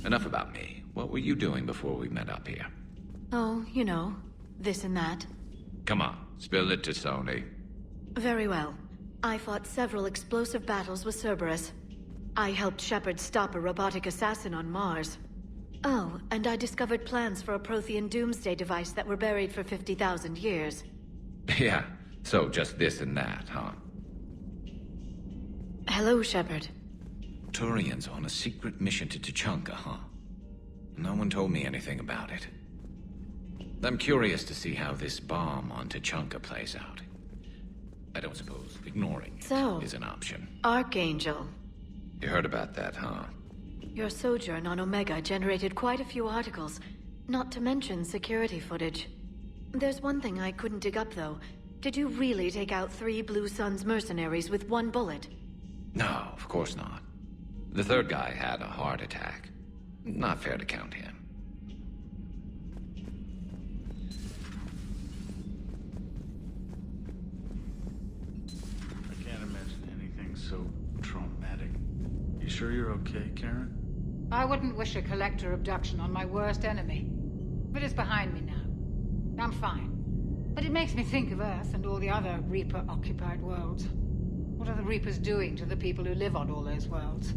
Enough about me. What were you doing before we met up here? Oh, you know, this and that. Come on, spill it to Sony. Very well. I fought several explosive battles with Cerberus. I helped Shepard stop a robotic assassin on Mars. Oh, and I discovered plans for a Prothean doomsday device that were buried for 50,000 years. Yeah, so just this and that, huh? Hello, Shepard. Turians on a secret mission to Tuchanka, huh? No one told me anything about it. I'm curious to see how this bomb on Tuchanka plays out. I don't suppose ignoring it is an option. Archangel. You heard about that, huh? Your sojourn on Omega generated quite a few articles, not to mention security footage. There's one thing I couldn't dig up, though. Did you really take out 3 Blue Suns mercenaries with 1 bullet? No, of course not. The third guy had a heart attack. Not fair to count him. I can't imagine anything so traumatic. You sure you're okay, Karen? I wouldn't wish a collector abduction on my worst enemy. But it's behind me now. I'm fine. But it makes me think of Earth and all the other Reaper-occupied worlds. What are the Reapers doing to the people who live on all those worlds?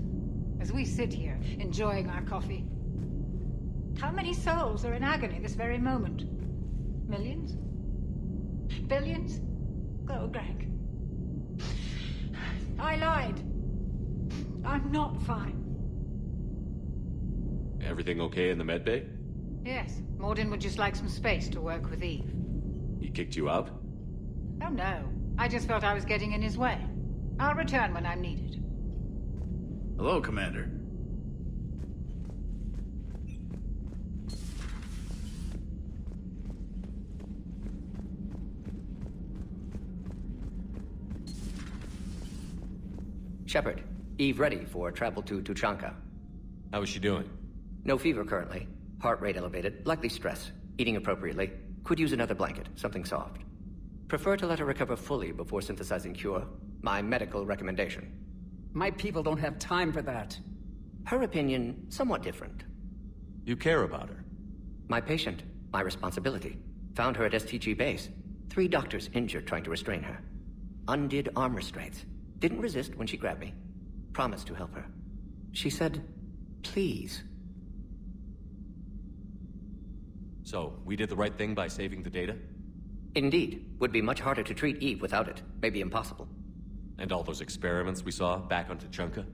As we sit here, enjoying our coffee. How many souls are in agony this very moment? Millions? Billions? Oh, Greg. I lied. I'm not fine. Everything okay in the medbay? Yes, Mordin would just like some space to work with Eve. He kicked you out? Oh no, I just felt I was getting in his way. I'll return when I'm needed. Hello, Commander. Shepard, Eve ready for travel to Tuchanka. How is she doing? No fever currently. Heart rate elevated, likely stress. Eating appropriately. Could use another blanket, something soft. Prefer to let her recover fully before synthesizing cure. My medical recommendation. My people don't have time for that. Her opinion, somewhat different. You care about her? My patient, my responsibility. Found her at STG base. 3 doctors injured trying to restrain her. Undid arm restraints. Didn't resist when she grabbed me. Promised to help her. She said, please. So, we did the right thing by saving the data? Indeed. Would be much harder to treat Eve without it. Maybe impossible. And all those experiments we saw back on Tuchanka?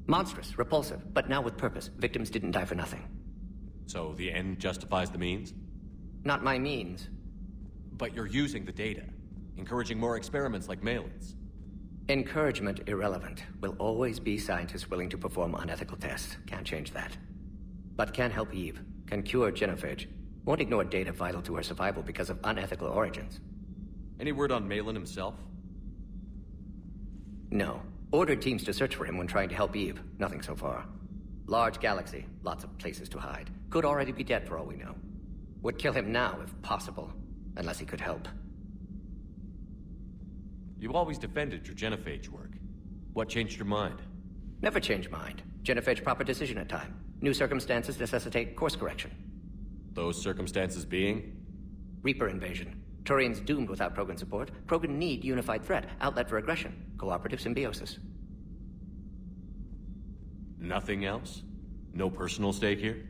Monstrous, repulsive, but now with purpose. Victims didn't die for nothing. So the end justifies the means? Not my means. But you're using the data, encouraging more experiments like Malin's. Encouragement irrelevant. Will always be scientists willing to perform unethical tests. Can't change that. But can help Eve. Can cure genophage. Won't ignore data vital to her survival because of unethical origins. Any word on Malin himself? No. Ordered teams to search for him when trying to help Eve. Nothing so far. Large galaxy. Lots of places to hide. Could already be dead for all we know. Would kill him now if possible. Unless he could help. You always defended your genophage work. What changed your mind? Never change mind. Genophage proper decision at time. New circumstances necessitate course correction. Those circumstances being? Reaper invasion. Turians doomed without Krogan support. Krogan need unified threat, outlet for aggression, cooperative symbiosis. Nothing else? No personal stake here?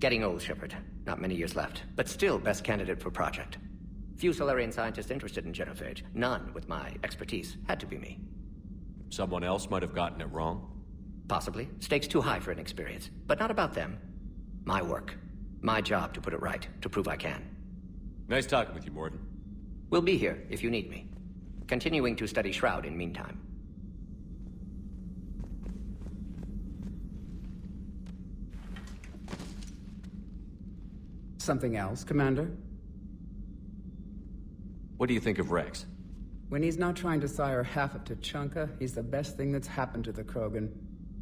Getting old, Shepard. Not many years left, but still best candidate for project. Few Solarian scientists interested in genophage. None with my expertise. Had to be me. Someone else might have gotten it wrong? Possibly. Stakes too high for inexperience. But not about them. My work. My job to put it right, to prove I can. Nice talking with you, Mordin. We'll be here if you need me. Continuing to study Shroud in meantime. Something else, Commander? What do you think of Wrex? When he's not trying to sire half of Tuchanka, he's the best thing that's happened to the Krogan.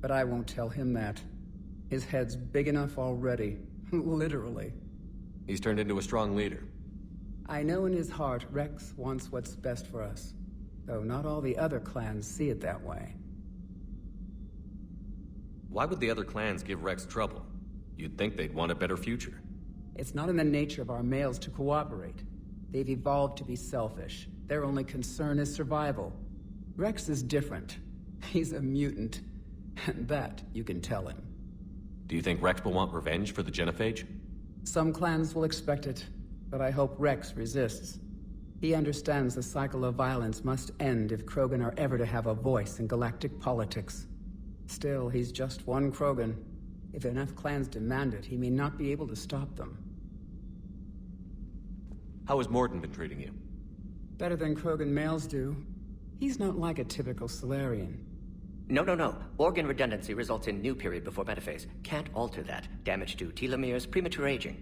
But I won't tell him that. His head's big enough already. Literally. He's turned into a strong leader. I know in his heart Wrex wants what's best for us. Though not all the other clans see it that way. Why would the other clans give Wrex trouble? You'd think they'd want a better future. It's not in the nature of our males to cooperate. They've evolved to be selfish. Their only concern is survival. Wrex is different. He's a mutant. And that you can tell him. Do you think Wrex will want revenge for the genophage? Some clans will expect it, but I hope Wrex resists. He understands the cycle of violence must end if Krogan are ever to have a voice in galactic politics. Still, he's just one Krogan. If enough clans demand it, he may not be able to stop them. How has Mordin been treating you? Better than Krogan males do. He's not like a typical Solarian. No. Organ redundancy results in new period before metaphase. Can't alter that. Damage to telomeres, premature aging.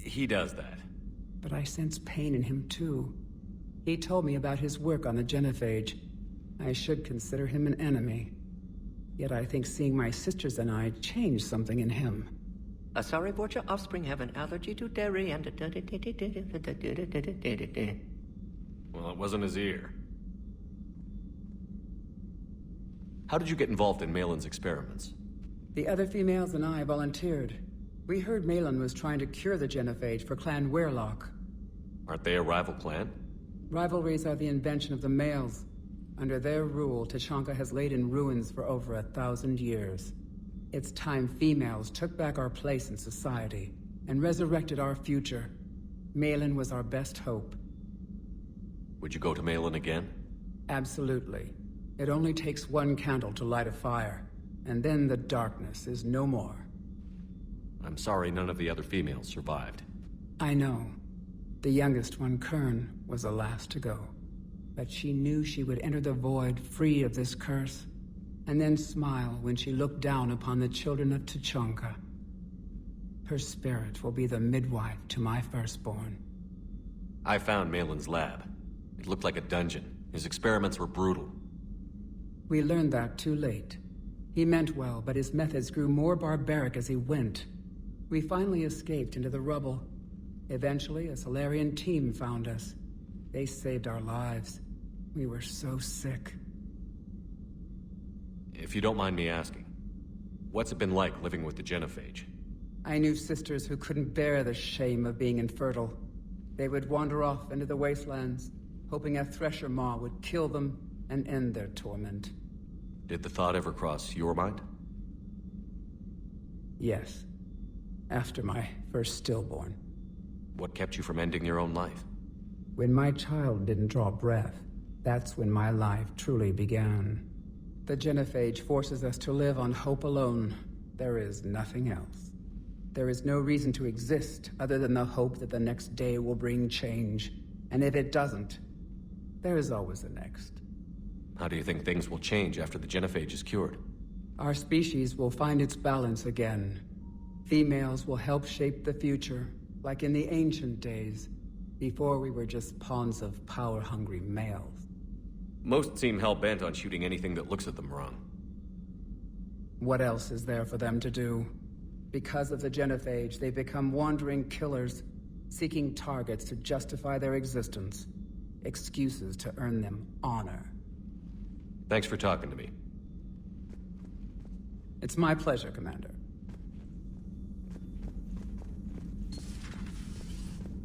He does that. But I sense pain in him too. He told me about his work on the genophage. I should consider him an enemy. Yet I think seeing my sisters and I changed something in him. Asari Borgia offspring have an allergy to dairy and... Well, it wasn't his ear. How did you get involved in Malin's experiments? The other females and I volunteered. We heard Malin was trying to cure the genophage for Clan Werelock. Aren't they a rival clan? Rivalries are the invention of the males. Under their rule, Tuchanka has laid in ruins for over 1,000 years. It's time females took back our place in society and resurrected our future. Malin was our best hope. Would you go to Malin again? Absolutely. It only takes one candle to light a fire, and then the darkness is no more. I'm sorry none of the other females survived. I know. The youngest one, Kern, was the last to go. But she knew she would enter the void free of this curse, and then smile when she looked down upon the children of Tuchanka. Her spirit will be the midwife to my firstborn. I found Malin's lab. It looked like a dungeon. His experiments were brutal. We learned that too late. He meant well, but his methods grew more barbaric as he went. We finally escaped into the rubble. Eventually, a Solarian team found us. They saved our lives. We were so sick. If you don't mind me asking, what's it been like living with the genophage? I knew sisters who couldn't bear the shame of being infertile. They would wander off into the wastelands, hoping a thresher maw would kill them and end their torment. Did the thought ever cross your mind? Yes. After my first stillborn. What kept you from ending your own life? When my child didn't draw breath, that's when my life truly began. The genophage forces us to live on hope alone. There is nothing else. There is no reason to exist other than the hope that the next day will bring change. And if it doesn't, there is always the next. How do you think things will change after the genophage is cured? Our species will find its balance again. Females will help shape the future, like in the ancient days, before we were just pawns of power-hungry males. Most seem hell-bent on shooting anything that looks at them wrong. What else is there for them to do? Because of the genophage, they become wandering killers, seeking targets to justify their existence. Excuses to earn them honor. Thanks for talking to me. It's my pleasure, Commander.